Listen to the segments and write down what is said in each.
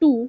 2।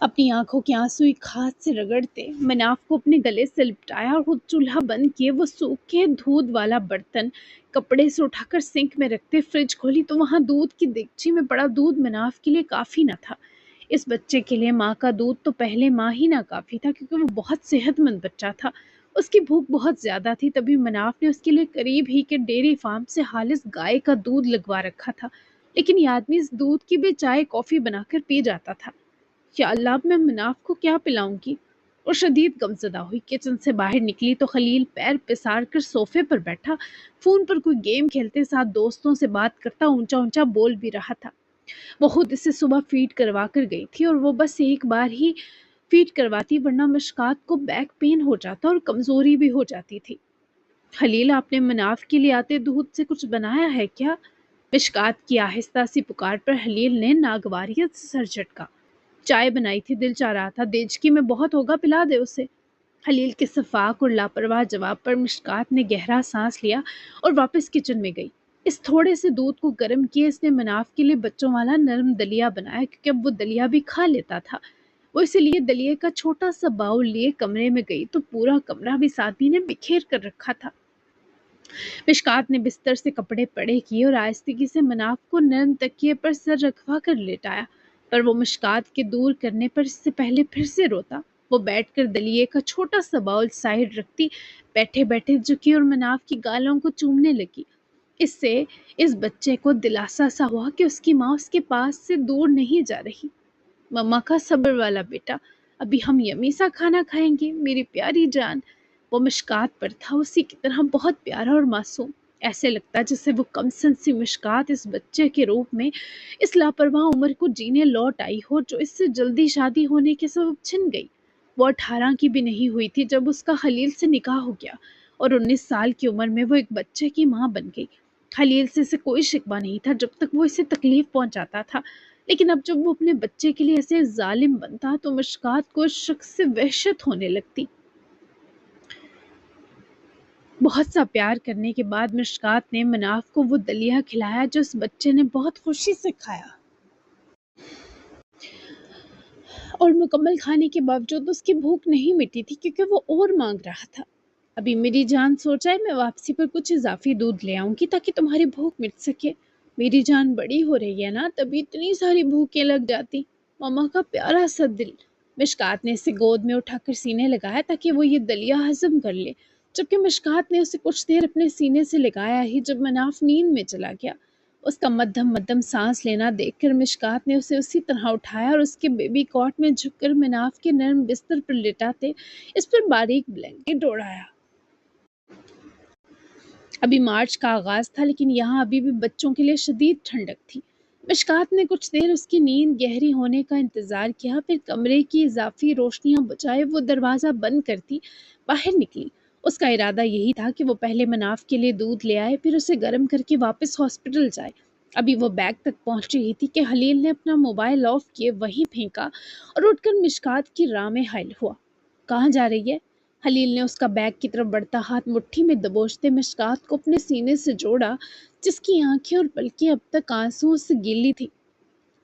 اپنی آنکھوں کے آنسو ایک ہاتھ سے رگڑتے مناف کو اپنے گلے سے لپٹایا اور خود چولہا بند کیے وہ سوکھے دودھ والا برتن کپڑے سے اٹھا کر سنک میں رکھتے فریج کھولی تو وہاں دودھ کی دیگچی میں پڑا دودھ مناف کے لیے کافی نہ تھا۔ اس بچے کے لیے ماں کا دودھ تو پہلے ماں ہی نہ کافی تھا، کیونکہ وہ بہت صحت مند بچہ تھا۔ اس کی بھوک بہت زیادہ تھی، تبھی مناف نے اس کے لیے قریب ہی کے ڈیری فارم سے خالص گائے کا دودھ لگوا رکھا تھا، لیکن یہ آدمی اس دودھ کی بھی چائے کافی بنا کر پی جاتا تھا۔ یا اللہ، اب میں مناف کو کیا پلاؤں گی؟ اور شدید غمزدہ ہوئی کچن سے باہر نکلی تو خلیل پیر پسار کر صوفے پر بیٹھا فون پر کوئی گیم کھیلتے ساتھ دوستوں سے بات کرتا اونچا اونچا بول بھی رہا تھا۔ وہ خود اسے صبح فیڈ کروا کر گئی تھی اور وہ بس ایک بار ہی فیڈ کرواتی، ورنہ مشکات کو بیک پین ہو جاتا اور کمزوری بھی ہو جاتی تھی۔ خلیل، آپ نے مناف کے لیے آتے دودھ سے کچھ بنایا ہے کیا؟ مشکات کی آہستہ سی پکار پر خلیل نے ناگواریت سے سر جھٹکا۔ چائے بنائی تھی، دل چاہ رہا تھا، دیچکی میں بہت ہوگا، پلا دے اسے۔ خلیل کے شفاق اور لاپرواہ جواب پر مشکات نے گہرا سانس لیا اور واپس کچن میں گئی۔ اس تھوڑے سے دودھ کو گرم کیے اس نے مناف کے لیے بچوں والا نرم دلیا بنایا، کیونکہ اب وہ دلیا بھی کھا لیتا تھا۔ وہ اسی لیے دلیے کا چھوٹا سا باؤل لیے کمرے میں گئی تو پورا کمرہ بھی سادگی نے بکھیر کر رکھا تھا۔ مشکات نے بستر سے کپڑے پڑے کیے اور آہستگی سے مناف کو نرم تکیے پر سر رکھوا کر لیٹایا، پر وہ مشکات کے دور کرنے پر اس سے پہلے پھر سے روتا۔ وہ بیٹھ کر دلیے کا چھوٹا سا باؤل سائڈ رکھتی بیٹھے بیٹھے جھکی اور مناف کی گالوں کو چومنے لگی۔ اس سے اس بچے کو دلاسا سا ہوا کہ اس کی ماں اس کے پاس سے دور نہیں جا رہی۔ مما کا صبر والا بیٹا، ابھی ہم یمی سا کھانا کھائیں گے میری پیاری جان۔ وہ مشکات پر تھا اسی کی طرح بہت پیارا اور معصوم، ایسے لگتا جیسے وہ کم سن سی مشکات اس بچے کے روپ میں اس لاپرواہ عمر کو جینے لوٹ آئی ہو جو اس سے جلدی شادی ہونے کے سبب چھن گئی۔ وہ 18 کی بھی نہیں ہوئی تھی جب اس کا خلیل سے نکاح ہو گیا اور 19 سال کی عمر میں وہ ایک بچے کی ماں بن گئی۔ خلیل سے اسے کوئی شکوہ نہیں تھا جب تک وہ اسے تکلیف پہنچاتا تھا، لیکن اب جب وہ اپنے بچے کے لیے ایسے ظالم بنتا تو مشکات کو اس شخص سے وحشت ہونے لگتی۔ بہت سا پیار کرنے کے بعد مشکات نے مناف کو وہ دلیا کھلایا جو اس بچے نے بہت خوشی سے کھایا، اور مکمل کھانے کے باوجود اس کی بھوک نہیں مٹی تھی کیونکہ وہ اور مانگ رہا تھا۔ ابھی میری جان سوچا ہے میں واپسی پر کچھ اضافی دودھ لے آؤں گی تاکہ تمہاری بھوک مٹ سکے۔ میری جان بڑی ہو رہی ہے نا، تبھی اتنی ساری بھوکیں لگ جاتی۔ ماما کا پیارا سا دل۔ مشکات نے اسے گود میں اٹھا کر سینے لگایا تاکہ وہ یہ دلیا ہضم کر لے، جبکہ مشکات نے اسے کچھ دیر اپنے سینے سے لگایا ہی جب مناف نیند میں چلا گیا۔ اس کا مدھم مدھم سانس لینا دیکھ کر مشکات نے اسے اسی طرح اٹھایا اور اس کے بیبی کاٹ میں جھک کر مناف کے نرم بستر پر لٹاتے اس پر باریک بلینکٹ اوڑھایا۔ ابھی مارچ کا آغاز تھا لیکن یہاں ابھی بھی بچوں کے لیے شدید ٹھنڈک تھی۔ مشکات نے کچھ دیر اس کی نیند گہری ہونے کا انتظار کیا، پھر کمرے کی اضافی روشنیاں بجھائے وہ دروازہ بند کرتی باہر نکلی۔ اس کا ارادہ یہی تھا کہ وہ پہلے مناف کے لیے دودھ لے آئے، پھر اسے گرم کر کے واپس ہاسپٹل جائے۔ ابھی وہ بیگ تک پہنچی ہی تھی کہ خلیل نے اپنا موبائل آف کیے وہیں پھینکا اور اٹھ کر مشکات کی راہ میں حائل ہوا۔ کہاں جا رہی ہے؟ خلیل نے اس کا بیگ کی طرف بڑھتا ہاتھ مٹھی میں دبوچتے مشکات کو اپنے سینے سے جوڑا، جس کی آنکھیں اور پلکیں اب تک آنسوؤں سے گیلی تھی۔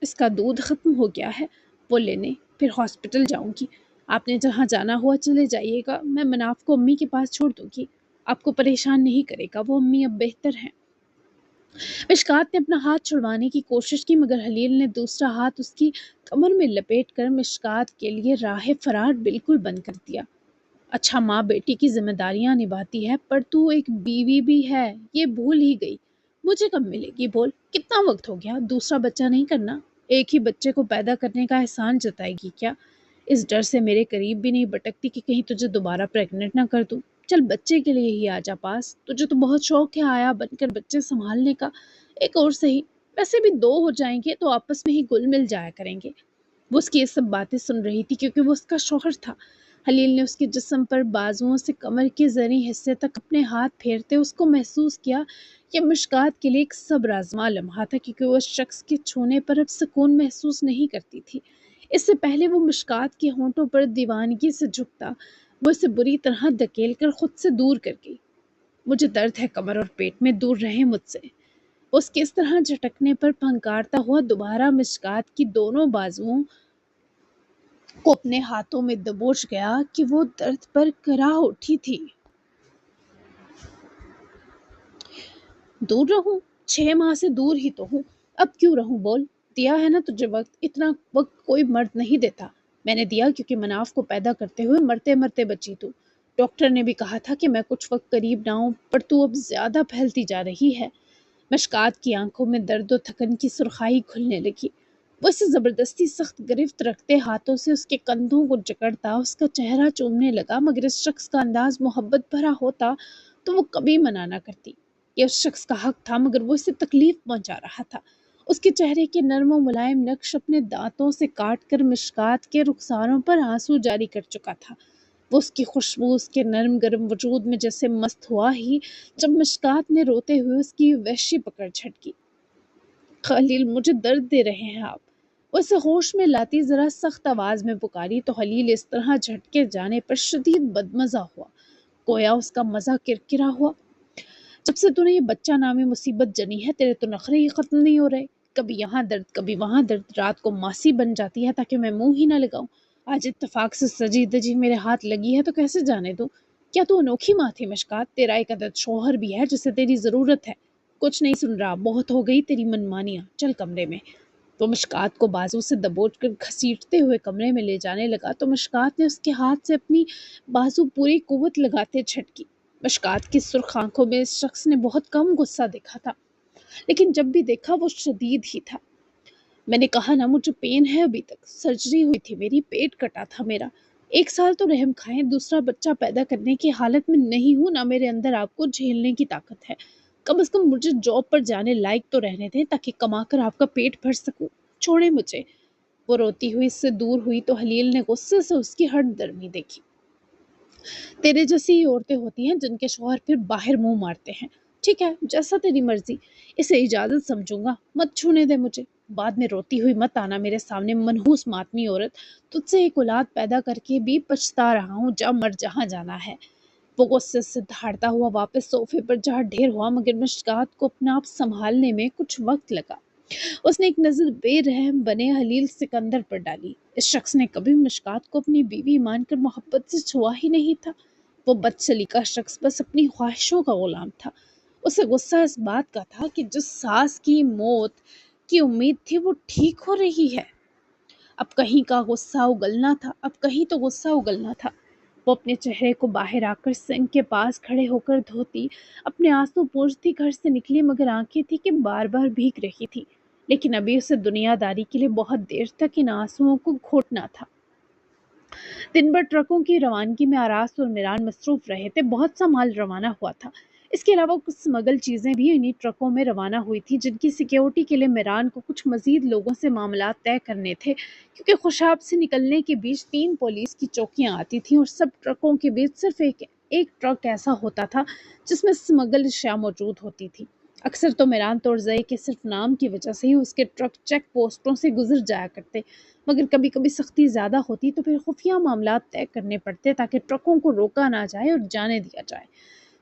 اس کا دودھ ختم ہو گیا ہے، وہ لینے پھر ہاسپٹل جاؤں گی۔ آپ نے جہاں جانا ہوا چلے جائیے گا، میں مناف کو امی کے پاس چھوڑ دوں گی، آپ کو پریشان نہیں کرے گا، وہ امی اب بہتر ہیں۔ مشکات نے اپنا ہاتھ چھڑوانے کی کوشش کی مگر خلیل نے دوسرا ہاتھ اس کی کمر میں لپیٹ کر مشکات کے لیے راہ فرار بالکل بند کر دیا۔ اچھا، ماں بیٹی کی ذمہ داریاں نبھاتی ہے، پر تو ایک بیوی بھی ہے، یہ بھول ہی گئی۔ مجھے کب ملے گی بول؟ کتنا وقت ہو گیا؟ دوسرا بچہ نہیں کرنا؟ ایک ہی بچے کو پیدا کرنے کا احسان جتائے گی کیا؟ اس ڈر سے میرے قریب بھی نہیں بٹکتی کہ کہیں تجھے دوبارہ پریگننٹ نہ کر دوں۔ چل بچے کے لیے ہی آ جا پاس، تجھے تو بہت شوق ہے آیا بن کر بچے سنبھالنے کا، ایک اور صحیح، ویسے بھی دو ہو جائیں گے تو آپس میں ہی گل مل جایا کریں گے۔ وہ اس کی یہ سب باتیں سن رہی تھی کیونکہ وہ اس کا شوہر تھا۔ خلیل نے اس کے جسم پر بازوؤں سے کمر کے زرعی حصے تک اپنے ہاتھ پھیرتے اس کو محسوس کیا کہ مشکات کے لیے ایک صبر آزما لمحہ تھا، کیونکہ وہ اس شخص کے چھونے پر اب سکون محسوس نہیں کرتی تھی۔ اس سے پہلے وہ مشکات کے ہونٹوں پر دیوانگی سے جھکتا، وہ اسے بری طرح دھکیل کر خود سے دور کر گئی۔ مجھے درد ہے کمر اور پیٹ میں، دور رہیں مجھ سے۔ اس کے اس طرح جھٹکنے پر پھنکارتا ہوا دوبارہ مشکات کی دونوں بازوؤں کو اپنے ہاتھوں میں دبوچ گیا کہ وہ درد پر کراہ اٹھی تھی۔ دور رہوں؟ 6 ماہ سے دور ہی تو ہوں، اب کیوں رہوں بول؟ دیا ہے نا تجھے وقت، اتنا وقت کوئی مرد نہیں دیتا۔ میں نے دیا کیونکہ مناف کو پیدا کرتے ہوئے مرتے مرتے بچی تو۔ ڈاکٹر نے بھی کہا تھا کہ میں کچھ وقت قریب نہ ہوں، پر تو اب زیادہ پھیلتی جا رہی ہے۔ مشکات کی آنکھوں میں درد و تھکن کی سرخائی کھلنے لگی۔ وہ اسے زبردستی سخت گرفت رکھتے ہاتھوں سے اس کے کندھوں کو جکڑتا اس کا چہرہ چومنے لگا، مگر اس شخص کا انداز محبت بھرا ہوتا تو وہ کبھی منع نہ کرتی۔ یہ اس شخص کا حق تھا، مگر وہ اسے تکلیف پہنچا رہا تھا۔ اس کے چہرے کے نرم و ملائم نقش اپنے دانتوں سے کاٹ کر مشکات کے رخساروں پر آنسو جاری کر چکا تھا۔ وہ اس کی خوشبو اس کے نرم گرم وجود میں جیسے مست ہوا ہی جب مشکات نے روتے ہوئے اس کی وحشی پکڑ جھٹکی۔ خلیل، مجھے درد دے رہے ہیں آپ۔ وہ اسے ہوش میں لاتی ذرا سخت آواز میں پکاری تو خلیل اس طرح جھٹکے جانے پر شدید بدمزہ ہوا، گویا اس کا مزہ کرکرا ہوا۔ جب سے تو نے یہ بچہ نامی مصیبت جنی ہے، تیرے تو نخرے ہی ختم نہیں ہو رہے، کبھی یہاں درد کبھی وہاں درد، رات کو ماسی بن جاتی ہے تاکہ میں منہ ہی نہ لگاؤں۔ آج اتفاق سے سجی دجی میرے ہاتھ لگی ہے تو کیسے جانے دوں؟ کیا تو انوکھی ماں تھی مشکات؟ تیرا ایک عدد شوہر بھی ہے جسے تیری ضرورت ہے۔ کچھ نہیں سن رہا، بہت ہو گئی تیری منمانیاں، چل کمرے میں۔ وہ مشکات کو بازو سے دبوچ کر گھسیٹتے ہوئے کمرے میں لے جانے لگا تو مشکات نے اس کے ہاتھ سے اپنی بازو پوری قوت لگاتے جھٹکی۔ مشکات کی سرخ آنکھوں میں اس شخص نے بہت کم غصہ دیکھا تھا، لیکن جب بھی دیکھا وہ شدید ہی تھا۔ میں نے کہا نا مجھے پین ہے، ابھی تک سرجری ہوئی تھی میری، پیٹ کٹا تھا میرا۔ 1 سال تو رحم کھائیں، دوسرا بچہ پیدا کرنے کی حالت میں نہیں ہوں، نہ میرے اندر آپ کو جھیلنے کی طاقت ہے۔ کم از کم مجھے جاب پر جانے لائق تو رہنے دیں تاکہ کما کر آپ کا پیٹ بھر سکوں۔ چھوڑے مجھے۔ وہ روتی ہوئی اس سے دور ہوئی تو خلیل نے غصے سے اس کی ہٹ درمی دیکھی۔ تیرے جیسی ہی عورتیں ہوتی ہیں جن کے شوہر پھر باہر منہ مارتے ہیں۔ ٹھیک ہے، جیسا تیری مرضی، اسے اجازت سمجھوں گا، مت چھونے دے مجھے۔ بعد میں روتی ہوئی مت آنا میرے سامنے، منحوس ماتمی عورت، تجھ سے ایک اولاد پیدا کر کے بھی پچھتا رہا ہوں، جا مر جہاں جانا ہے۔ وہ غصے سے دھاڑتا ہوا واپس صوفے پر جا ڈھیر ہوا، مگر مشکات کو اپنا آپ سنبھالنے میں کچھ وقت لگا۔ اس نے ایک نظر بے رحم بنے خلیل سکندر پر ڈالی۔ اس شخص نے کبھی مشکات کو اپنی بیوی مان کر محبت سے چھوا ہی نہیں تھا۔ وہ بد سلیقہ شخص بس اپنی خواہشوں کا غلام تھا۔ اسے غصہ اس بات کا تھا کہ جس ساس کی موت کی امید تھی وہ ٹھیک ہو رہی ہے۔ اب کہیں کا غصہ اگلنا تھا، اب کہیں تو غصہ اگلنا تھا۔ وہ اپنے چہرے کو باہر آ کر سنک کے پاس کھڑے ہو کر دھوتی، اپنے آنسو پوچھتی گھر سے نکلی، مگر آنکھیں تھی کہ بار بار بھیگ رہی تھی، لیکن ابھی اسے دنیا داری کے لیے بہت دیر تک ان آنسوؤں کو گھوٹنا تھا۔ دن بھر ٹرکوں کی روانگی میں آراس اور میران مصروف رہے تھے، بہت سا مال روانہ ہوا تھا۔ اس کے علاوہ کچھ سمگل چیزیں بھی انہی ٹرکوں میں روانہ ہوئی تھی، جن کی سیکیورٹی کے لیے میران کو کچھ مزید لوگوں سے معاملات طے کرنے تھے، کیونکہ خوشاب سے نکلنے کے بیچ 3 پولیس کی چوکیاں آتی تھیں اور سب ٹرکوں کے بیچ صرف ایک ٹرک ایسا ہوتا تھا جس میں سمگل اشیاء موجود ہوتی تھی۔ اکثر تو میران تورزئی کے صرف نام کی وجہ سے ہی اس کے ٹرک چیک پوسٹوں سے گزر جایا کرتے، مگر کبھی کبھی سختی زیادہ ہوتی تو پھر خفیہ معاملات طے کرنے پڑتے تاکہ ٹرکوں کو روکا نہ جائے اور جانے دیا جائے۔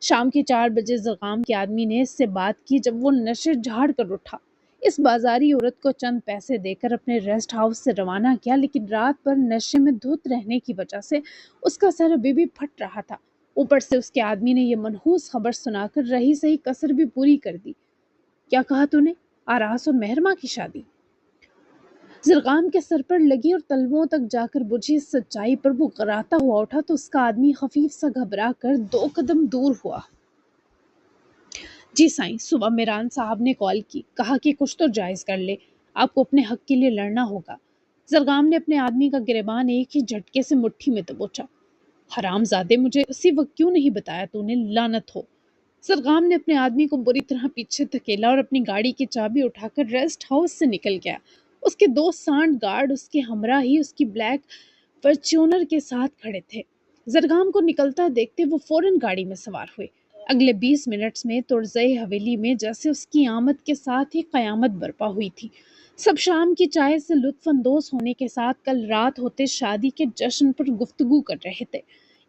شام کے 4 بجے زرغام کے آدمی نے اس سے بات کی جب وہ نشے جھاڑ کر اٹھا۔ اس بازاری عورت کو چند پیسے دے کر اپنے ریسٹ ہاؤس سے روانہ کیا، لیکن رات بھر نشے میں دھت رہنے کی وجہ سے اس کا سر ابھی بھی پھٹ رہا تھا۔ اوپر سے اس کے آدمی نے یہ منحوس خبر سنا کر رہی سہی کسر بھی پوری کر دی۔ کیا کہا تو نے؟ آراس اور مہرماں کی شادی؟ زرغام کے سر پر لگی اور تلووں تک جا کر بجھی اس سچائی پر وہ غراتا ہوا اٹھا تو اس کا آدمی خفیف سا گھبرا کر 2 قدم دور ہوا۔ جی سائیں، صبح میران صاحب نے کال کی، کہا کہ کچھ تو جائز کر لے، آپ کو اپنے حق کے لیے لڑنا ہوگا۔ زرغام نے اپنے آدمی کا گریبان ایک ہی جھٹکے سے مٹھی میں دبوچا۔ حرام زادے، مجھے اسی وقت کیوں نہیں بتایا تو نے، لعنت ہو۔ زرغام نے اپنے آدمی کو بری طرح پیچھے دھکیلا اور اپنی گاڑی کی چابی اٹھا کر ریسٹ ہاؤس سے نکل گیا۔ اس کے 2 سانڈ گارڈ اس کے ہمراہ ہی اس کی بلیک فارچیونر کے ساتھ کھڑے تھے۔ زرغام کو نکلتا دیکھتے وہ فوراً گاڑی میں سوار ہوئے۔ اگلے 20 منٹس میں تورزئی حویلی میں جیسے اس کی آمد کے ساتھ ہی قیامت برپا ہوئی تھی۔ سب شام کی چائے سے لطف اندوز ہونے کے ساتھ کل رات ہوتے شادی کے جشن پر گفتگو کر رہے تھے۔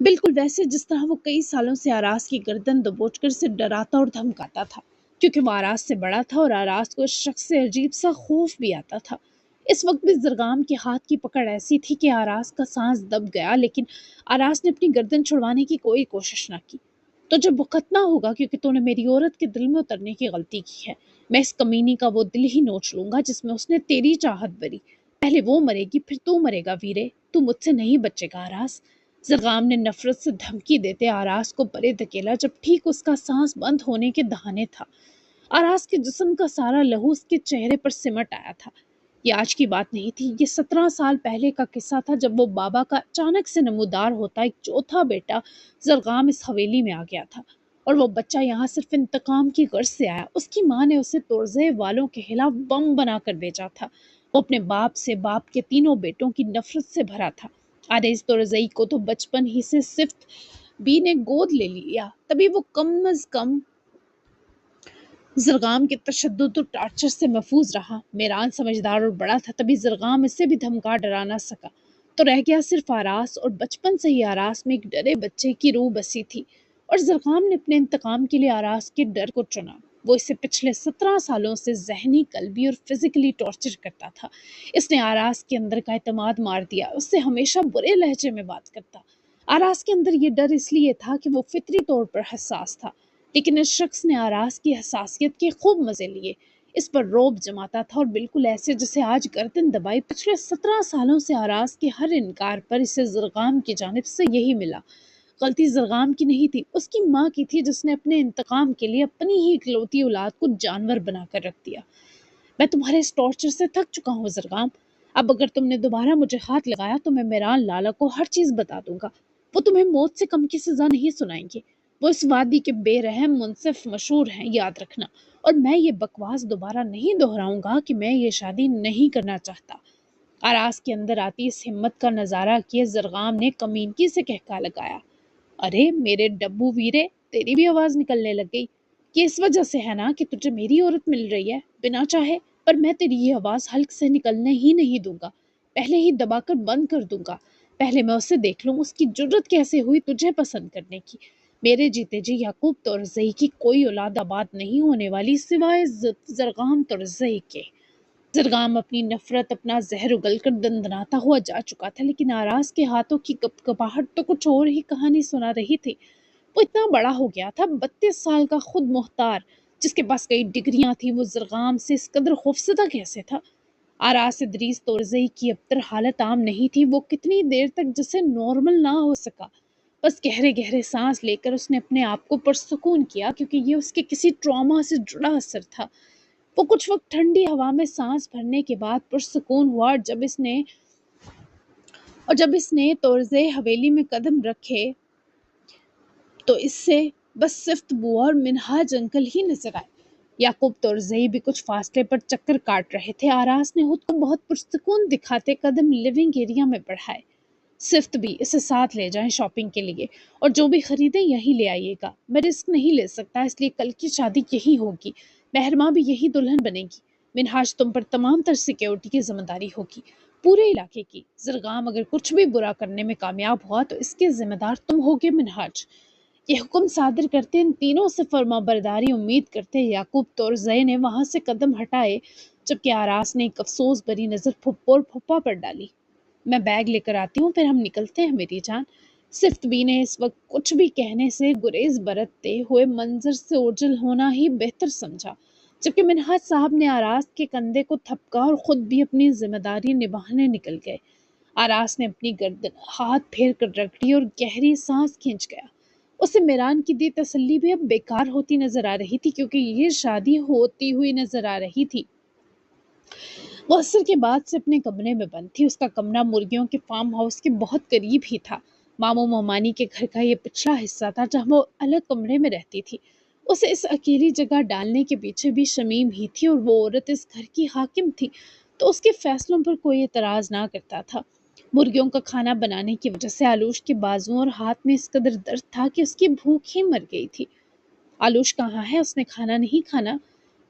بالکل ویسے جس طرح وہ کئی سالوں سے آراز کی گردن دبوچ کر اسے ڈراتا اور دھمکاتا تھا، کیونکہ وہ آراز سے بڑا تھا اور آراز کو اس شخص سے عجیب سا خوف بھی آتا تھا۔ اس وقت بھی زرگام کے ہاتھ کی پکڑ ایسی تھی کہ آراز کا سانس دب گیا، لیکن آراز نے اپنی گردن چھڑوانے کی کوئی کوشش نہ کی۔ تو جب وقت نہ ہوگا کیونکہ تو نے میری عورت کے دل میں اترنے کی غلطی کی ہے، میں اس کمینی کا وہ دل ہی نوچ لوں گا جس میں اس نے تیری چاہت بری۔ پہلے وہ مرے گی پھر تو مرے گا ویرے، تو مجھ سے نہیں بچے گا آراز۔ زرغام نے نفرت سے دھمکی دیتے آراز کو پرے دھکیلا جب ٹھیک اس کا سانس بند ہونے کے دہانے تھا۔ آراز کے جسم کا سارا لہو اس کے چہرے پر سمٹ آیا تھا۔ یہ آج کی بات نہیں تھی، یہ 17 سال پہلے کا قصہ تھا جب وہ بابا کا اچانک سے نمودار ہوتا ایک چوتھا بیٹا زرغام اس حویلی میں آ گیا تھا، اور وہ بچہ یہاں صرف انتقام کی غرض سے آیا۔ اس کی ماں نے اسے ترزے والوں کے خلاف بم بنا کر بھیجا تھا۔ وہ اپنے باپ سے، باپ کے تینوں بیٹوں کی نفرت سے بھرا تھا۔ آریز تورزئی کو تو بچپن ہی سے صفت بی نے گود لے لیا، تبھی وہ کم از کم زرغام کے تشدد اور ٹارچر سے محفوظ رہا۔ میران سمجھدار اور بڑا تھا، تبھی زرغام اسے بھی دھمکا ڈرا نہ سکا، تو رہ گیا صرف آراز، اور بچپن سے ہی آراز میں ایک ڈرے بچے کی روح بسی تھی، اور زرغام نے اپنے انتقام کے لیے آراز کے ڈر کو چنا۔ وہ اسے پچھلے 17 سالوں سے ذہنی، قلبی اور فزیکلی ٹارچر کرتا تھا۔ اس نے آراز کے اندر کا اعتماد مار دیا، اس سے ہمیشہ برے لہجے میں بات کرتا۔ آراز کے اندر یہ ڈر اس لیے تھا کہ وہ فطری طور پر حساس تھا، لیکن اس شخص نے آراز کی حساسیت کے خوب مزے لیے، اس پر روب جماتا تھا، اور بالکل ایسے جسے آج گردن دبائی پچھلے 17 سالوں سے آراز کے ہر انکار پر اسے زرغام کی جانب سے یہی ملا۔ غلطی زرغام کی نہیں تھی، اس کی ماں کی تھی جس نے اپنے انتقام کے لیے اپنی ہی اکلوتی اولاد کو جانور بنا کر رکھ دیا۔ میں تمہارے اس ٹارچر سے تھک چکا ہوں زرغام، اب اگر تم نے دوبارہ مجھے ہاتھ لگایا تو میں میران لالا کو ہر چیز بتا دوں گا، وہ تمہیں موت سے کم کی سزا نہیں سنائیں گے۔ وہ اس وادی کے بے رحم منصف مشہور ہیں، یاد رکھنا، اور میں یہ بکواس دوبارہ نہیں دہراؤں گا کہ میں یہ شادی نہیں کرنا چاہتا۔ آراز کے اندر آتی اس ہمت کا نظارہ کیے زرغام نے کمینکی سے کہکا لگایا، ارے میرے ڈبو ویرے، تیری بھی آواز نکلنے لگ گئی۔ یہ اس وجہ سے ہے نا کہ تجھے میری عورت مل رہی ہے بنا چاہے، پر میں تیری یہ آواز حلق سے نکلنے ہی نہیں دوں گا، پہلے ہی دبا کر بند کر دوں گا۔ پہلے میں اسے دیکھ لوں اس کی جرت کیسے ہوئی تجھے پسند کرنے کی۔ میرے جیتے جی یعقوب تورزئی کی کوئی اولاد آباد نہیں ہونے والی سوائے زرغام تورزئی کے۔ زرغام اپنی نفرت، اپنا زہر اگل کر دندناتا ہوا جا چکا تھا، لیکن آراز کے ہاتھوں کی کپ کپاہٹ تو کچھ اور ہی کہانی سنا رہی تھی۔ وہ اتنا بڑا ہو گیا تھا، 32 سال کا خود مختار، جس کے پاس کئی ڈگریاں تھیں، وہ زرغام سے اس قدر خوفزدہ کیسے تھا؟ آراز ادریس تورزئی کی اب تر حالت عام نہیں تھی، وہ کتنی دیر تک جسے نارمل نہ ہو سکا۔ بس گہرے گہرے سانس لے کر اس نے اپنے آپ کو پرسکون کیا، کیونکہ یہ اس کے کسی ٹراما سے جڑا اثر تھا۔ وہ کچھ وقت ٹھنڈی ہوا میں سانس بھرنے کے بعد پرسکون ہوا، اور جب اس نے تورزئی حویلی میں قدم رکھے تو اس سے بس صفت بوا اور منہاج انکل ہی نظر آئے۔ یعقوب تورزئی بھی کچھ فاصلے پر چکر کاٹ رہے تھے۔ آراز نے خود کو بہت پرسکون دکھاتے قدم لیونگ ایریا میں بڑھائے۔ صفت بھی اسے ساتھ لے جائیں شاپنگ کے لیے، اور جو بھی خریدیں یہی لے آئیے گا، میں رسک نہیں لے سکتا، اس لیے کل کی شادی یہی ہوگی، مہرماں بھی یہی دلہن بنے گی، منہاج تم پر تمام تر سیکیورٹی کی ذمہ داری ہوگی، پورے علاقے کی۔ زرغام اگر کچھ بھی برا کرنے میں کامیاب ہوا تو اس کے ذمہ دار تم ہوگے منہاج۔ یہ حکم صادر کرتے ان تینوں سے فرما برداری امید کرتے یعقوب تورزئی نے وہاں سے قدم ہٹائے، جبکہ آراز نے ایک افسوس بری نظر پھپھو اور پھپھا پر ڈالی۔ میں بیگ لے کر آتی ہوں، پھر ہم نکلتے ہیں میری جان۔ صفت بی نے اس وقت کچھ بھی کہنے سے گریز برتتے ہوئے منظر سے اوجھل ہونا ہی بہتر سمجھا، جبکہ منہاج صاحب نے آراز کے کندھے کو تھپکا اور خود بھی اپنی ذمہ داری نبھانے نکل گئے۔ آراز نے اپنی گردن ہاتھ پھیر کر رکھ لی اور گہری سانس کھینچ گیا۔ اسے میران کی دی تسلی بھی اب بیکار ہوتی نظر آ رہی تھی، کیونکہ یہ شادی ہوتی ہوئی نظر آ رہی تھی۔ وہ عصر کے بعد سے اپنے کمرے میں بند تھی۔ اس کا کمرہ مرغیوں کے فارم ہاؤس کے بہت قریب ہی تھا۔ ماموں مامانی کے گھر کا یہ پچھلا حصہ تھا جہاں وہ الگ کمرے میں رہتی تھی۔ اسے اس اکیلی جگہ ڈالنے کے پیچھے بھی شمیم ہی تھی، اور وہ عورت اس گھر کی حاکم تھی تو اس کے فیصلوں پر کوئی اعتراض نہ کرتا تھا۔ مرغیوں کا کھانا بنانے کی وجہ سے آلوش کے بازوؤں اور ہاتھ میں اس قدر درد تھا کہ اس کی بھوک ہی مر گئی تھی۔ آلوش کہاں ہے؟ اس نے کھانا نہیں کھانا؟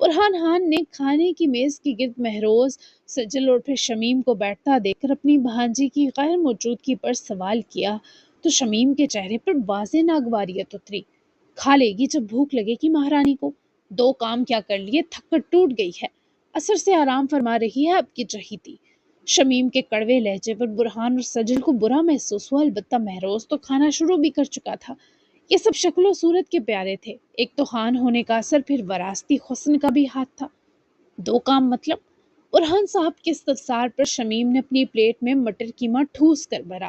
برہان خان نے کھانے کی میز کے گرد مہروز سجل اور پھر شمیم کو بیٹھتا دیکھ کر اپنی بھانجی کی غیر موجودگی پر سوال کیا، تو شمیم کے چہرے پر واضح ناگواریت اتری۔ کھا لے گی جب بھوک لگے گی مہارانی کو، 2 کام کیا کر لیے، تھک کر ٹوٹ گئی ہے، اثر سے آرام فرما رہی ہے اب کی چہیتی۔ شمیم کے کڑوے لہجے پر برہان اور سجل کو برا محسوس ہوا، البتہ مہروز تو کھانا شروع بھی کر چکا تھا۔ یہ سب شکل و صورت کے پیارے تھے، ایک تو خان ہونے کا اثر، پھر وراثتی حسن کا بھی ہاتھ تھا۔ 2 کام مطلب؟ برہان صاحب کے استفسار پر شمیم نے اپنی پلیٹ میں مٹر قیمہ ٹھوس کر بھرا۔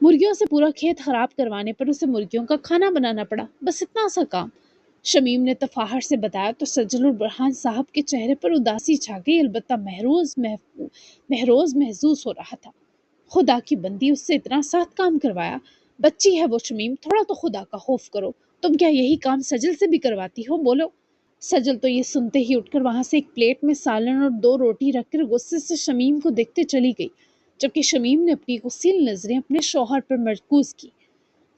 مرغیوں سے پورا کھیت خراب کروانے پر اسے مرغیوں کا کھانا بنانا پڑا، بس اتنا سا کام، شمیم نے تفاحر سے بتایا تو سجل اور برہان صاحب کے چہرے پر اداسی چھا گئی، البتہ مہروز محظوظ ہو رہا تھا۔ خدا کی بندی، اس سے اتنا سخت کام کروایا، بچی ہے وہ شمیم، تھوڑا تو خدا کا خوف کرو، تم کیا یہی کام سجل سے بھی کرواتی ہو، بولو۔ سجل تو یہ سنتے ہی اٹھ کر وہاں سے ایک پلیٹ میں سالن اور 2 روٹی رکھ کر غصے سے شمیم کو دیکھتے چلی گئی، جبکہ شمیم نے اپنی غصیل نظریں اپنے شوہر پر مرکوز کی۔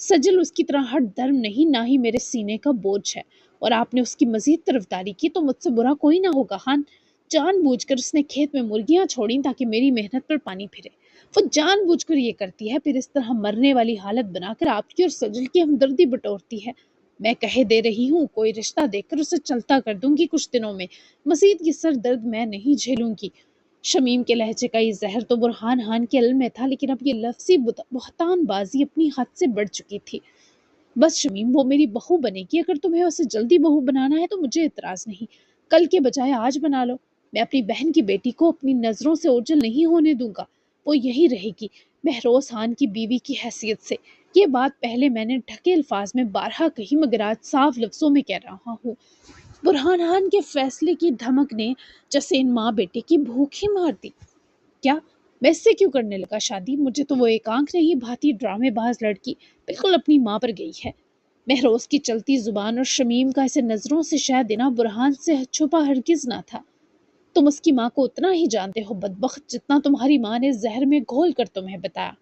سجل اس کی طرح ہٹ دھرم نہیں، نہ ہی میرے سینے کا بوجھ ہے، اور آپ نے اس کی مزید طرفداری کی تو مجھ سے برا کوئی نہ ہوگا خان۔ جان بوجھ کر اس نے کھیت میں مرغیاں چھوڑیں تاکہ میری محنت پر پانی پھرے، وہ جان بوجھ کر یہ کرتی ہے، پھر اس طرح مرنے والی حالت بنا کر آپ کی اور سجل کی ہمدردی بٹورتی ہے۔ میں کہے دے رہی ہوں، کوئی رشتہ دیکھ کر اسے چلتا کر دوں گی کچھ دنوں میں، مزید یہ سر درد میں نہیں جھیلوں گی۔ شمیم کے لہجے کا یہ زہر تو برہان خان کے علم میں تھا، لیکن اب یہ لفظی بہتان بازی اپنی حد سے بڑھ چکی تھی۔ بس شمیم، وہ میری بہو بنے گی، اگر تمہیں اسے جلدی بہو بنانا ہے تو مجھے اعتراض نہیں، کل کے بجائے آج بنا لو، میں اپنی بہن کی بیٹی کو اپنی نظروں سے اوجھل نہیں ہونے دوں گا، وہ یہی رہے گی مہروز خان کی بیوی کی حیثیت سے۔ یہ بات پہلے میں نے ڈھکے الفاظ میں بارہا کہی، مگر آج صاف لفظوں میں کہہ رہا ہوں۔ برہان خان کے فیصلے کی دھمک نے جیسے ان ماں بیٹے کی بھوک ہی مار دی۔ کیا میں اس سے کیوں کرنے لگا شادی؟ مجھے تو وہ ایک آنکھ نہیں بھاتی ڈرامے باز لڑکی بالکل اپنی ماں پر گئی ہے۔ مہروز کی چلتی زبان اور شمیم کا اسے نظروں سے شہ دینا برہان سے چھپا ہرگز نہ تھا۔ تم اس کی ماں کو اتنا ہی جانتے ہو بدبخت جتنا تمہاری ماں نے زہر میں گھول کر تمہیں بتایا۔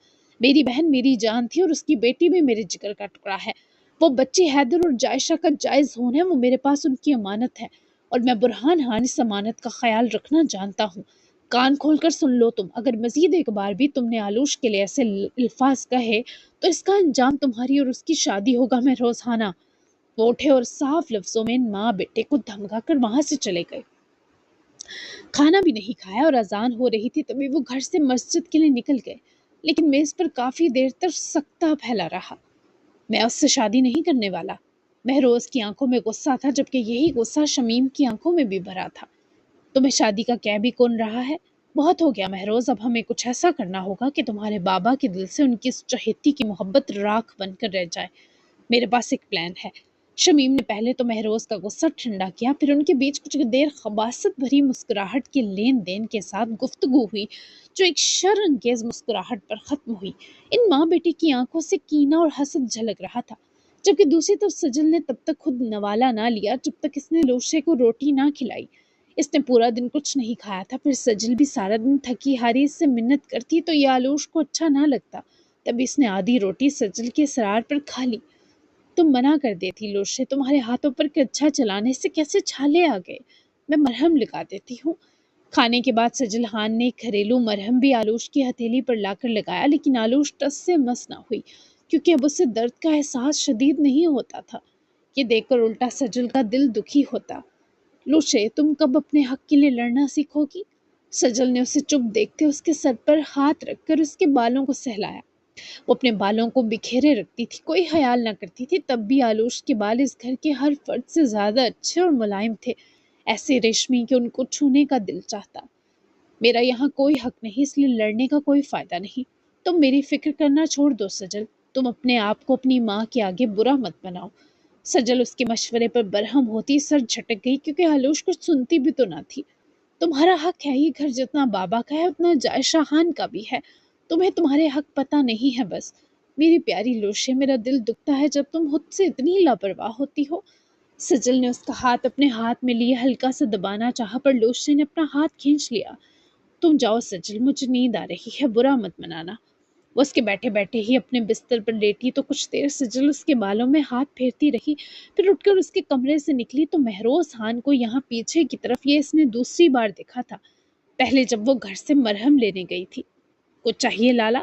میری بہن میری جان تھی اور اس کی بیٹی بھی میرے جگر کا ٹکڑا ہے۔ وہ بچے حیدر اور جائشہ کا جائز ہون ہے، وہ میرے پاس ان کی امانت ہے، اور میں برہان خان اس امانت کا خیال رکھنا جانتا ہوں۔ کان کھول کر سن لو تم، اگر مزید ایک بار بھی تم نے آلوش کے لیے ایسے الفاظ کہے تو اس کا انجام تمہاری اور اس کی شادی ہوگا مہروز خانہ۔ وہ اٹھے اور صاف لفظوں میں ان ماں بیٹے کو دھمکا کر وہاں سے چلے گئے۔ کھانا بھی نہیں کھایا اور اذان ہو رہی تھی تبھی وہ گھر سے مسجد کے لیے نکل گئے، لیکن میز پر کافی دیر تک سکتہ پھیلا رہا۔ میں اس سے شادی نہیں کرنے والا۔ مہروز کی آنکھوں میں غصہ تھا، جبکہ یہی غصہ شمیم کی آنکھوں میں بھی بھرا تھا۔ تمہیں شادی کا کہہ بھی کون رہا ہے؟ بہت ہو گیا مہروز، اب ہمیں کچھ ایسا کرنا ہوگا کہ تمہارے بابا کے دل سے ان کی اس چہیتی کی محبت راکھ بن کر رہ جائے۔ میرے پاس ایک پلان ہے۔ شمیم نے پہلے تو مہروز کا غصہ ٹھنڈا کیا، پھر ان کے بیچ کچھ دیر خباثت بھری مسکراہٹ کے لین دین کے ساتھ گفتگو ہوئی، جو ایک شر انگیز مسکراہٹ پر ختم ہوئی۔ ان ماں بیٹی کی آنکھوں سے کینہ اور حسد جھلک رہا تھا، جبکہ دوسری طرف سجل نے تب تک خود نوالا نہ لیا جب تک اس نے لوشے کو روٹی نہ کھلائی۔ اس نے پورا دن کچھ نہیں کھایا تھا، پھر سجل بھی سارا دن تھکی ہاری اس سے منت کرتی تو یہ آلوش کو اچھا نہ لگتا، تب اس نے آدھی روٹی سجل کے اصرار پر کھا لی۔ تم منع کر دیتی لوشے، تمہارے ہاتھوں پر کچھا چلانے سے کیسے چھالے آ گئے، میں مرہم لگا دیتی ہوں۔ کھانے کے بعد سجل خان نے ایک گھریلو مرہم بھی آلوش کی ہتھیلی پر لا کر لگایا، لیکن آلوش ٹس سے مس نہ ہوئی، کیونکہ اب اسے درد کا احساس شدید نہیں ہوتا تھا۔ یہ دیکھ کر الٹا سجل کا دل دکھی ہوتا۔ لوشے، تم کب اپنے حق کے لیے لڑنا سیکھو گی؟ سجل نے اسے چپ دیکھتے اس کے سر پر ہاتھ رکھ کر اس کے بالوں کو سہلایا۔ وہ اپنے بالوں کو بکھیرے رکھتی تھی، کوئی خیال نہ کرتی تھی، تب بھی آلوش کے بال اس گھر کے ہر فرد سے زیادہ اچھے اور ملائم تھے، ایسے ریشمی کہ ان کو چھونے کا دل چاہتا۔ میرا یہاں کوئی حق نہیں، اس لیے لڑنے کا کوئی فائدہ نہیں۔ تم میری فکر کرنا چھوڑ دو سجل، تم اپنے آپ کو اپنی ماں کے آگے برا مت بناؤ۔ سجل اس کے مشورے پر برہم ہوتی سر جھٹک گئی، کیونکہ آلوش کچھ سنتی بھی تو نہ تھی۔ تمہارا حق ہے، یہ گھر جتنا بابا کا ہے اتنا جائشہ خان کا بھی ہے، تمہیں تمہارے حق پتہ نہیں ہے بس۔ میری پیاری لوشے، میرا دل دکھتا ہے جب تم خود سے اتنی لاپرواہ ہوتی ہو۔ سجل نے اس کا ہاتھ اپنے ہاتھ میں لیے ہلکا سا دبانا چاہا، پر لوشے نے اپنا ہاتھ کھینچ لیا۔ تم جاؤ سجل، مجھے نیند آ رہی ہے، برا مت منانا۔ وہ اس کے بیٹھے بیٹھے ہی اپنے بستر پر لیٹی تو کچھ دیر سجل اس کے بالوں میں ہاتھ پھیرتی رہی، پھر اٹھ کر اس کے کمرے سے نکلی تو مہروز خان کو یہاں پیچھے کی طرف یہ اس نے دوسری بار دیکھا تھا، پہلے جب وہ گھر سے مرہم لینے گئی تھی۔ کچھ چاہیے لالا؟